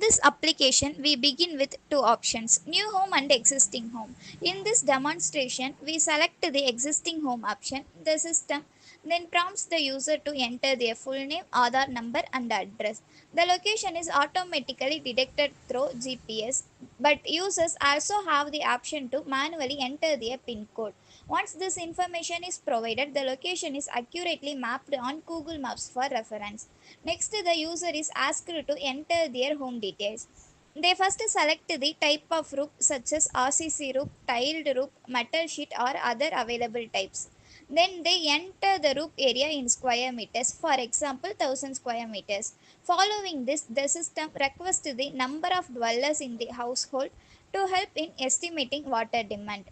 this application, we begin with two options, new home and existing home. In this demonstration, we select the existing home option. The system then prompts the user to enter their full name, Aadhaar number and address. The location is automatically detected through GPS, but users also have the option to manually enter their PIN code. Once this information is provided, the location is accurately mapped on Google Maps for reference. Next, the user is asked to enter their home details. They first select the type of roof such as RCC roof, tiled roof, metal sheet or other available types. Then they enter the roof area in square meters, for example 1000 square meters. Following this, the system requests the number of dwellers in the household to help in estimating water demand.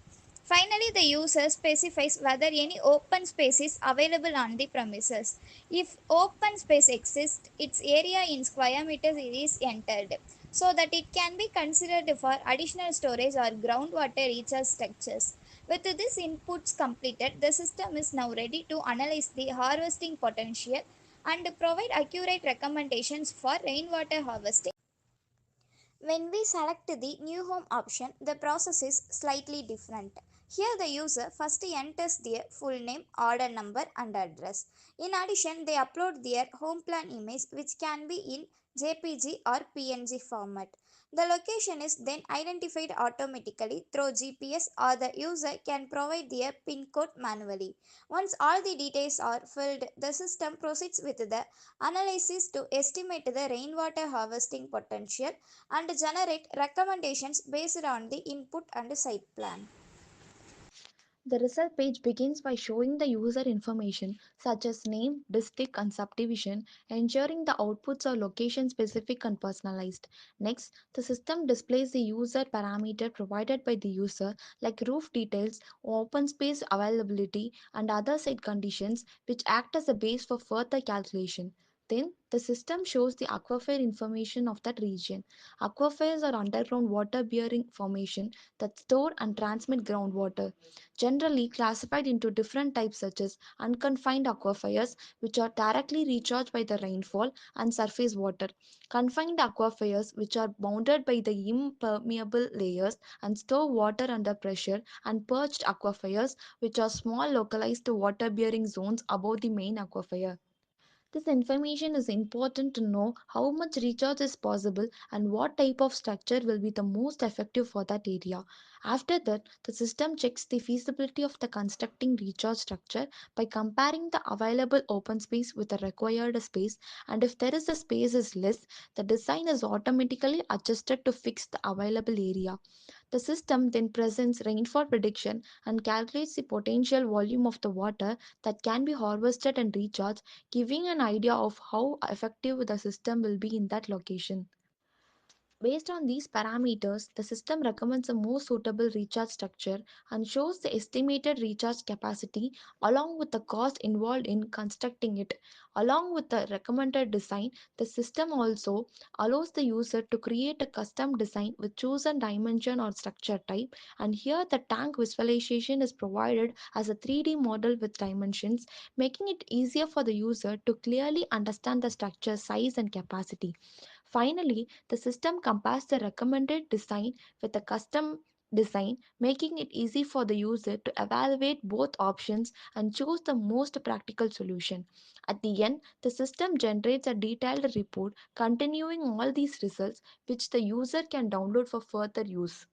Finally, the user specifies whether any open space is available on the premises. If open space exists, its area in square meters is entered so that it can be considered for additional storage or groundwater recharge structures. With these inputs completed, the system is now ready to analyze the harvesting potential and provide accurate recommendations for rainwater harvesting. When we select the new home option, the process is slightly different. Here the user first enters their full name, order number and address. In addition, they upload their home plan image which can be in JPG or PNG format. The location is then identified automatically through GPS or the user can provide their PIN code manually. Once all the details are filled, the system proceeds with the analysis to estimate the rainwater harvesting potential and generate recommendations based on the input and site plan. The result page begins by showing the user information such as name, district, and subdivision, ensuring the outputs are location specific and personalized. Next, the system displays the user parameter provided by the user like roof details, open space availability, and other site conditions which act as a base for further calculation. Then, the system shows the aquifer information of that region. Aquifers are underground water bearing formation that store and transmit groundwater, generally classified into different types such as unconfined aquifers, which are directly recharged by the rainfall and surface water, confined aquifers, which are bounded by the impermeable layers and store water under pressure, and perched aquifers, which are small localized water bearing zones above the main aquifer. This information is important to know how much recharge is possible and what type of structure will be the most effective for that area. After that, the system checks the feasibility of the constructing recharge structure by comparing the available open space with the required space, and if there is a space is less, the design is automatically adjusted to fix the available area. The system then presents rainfall prediction and calculates the potential volume of the water that can be harvested and recharged, giving an idea of how effective the system will be in that location. Based on these parameters, the system recommends a more suitable recharge structure and shows the estimated recharge capacity along with the cost involved in constructing it. Along with the recommended design, the system also allows the user to create a custom design with chosen dimension or structure type, and here the tank visualization is provided as a 3D model with dimensions, making it easier for the user to clearly understand the structure size and capacity. Finally, the system compares the recommended design with a custom design, making it easy for the user to evaluate both options and choose the most practical solution. At the end, the system generates a detailed report containing all these results, which the user can download for further use.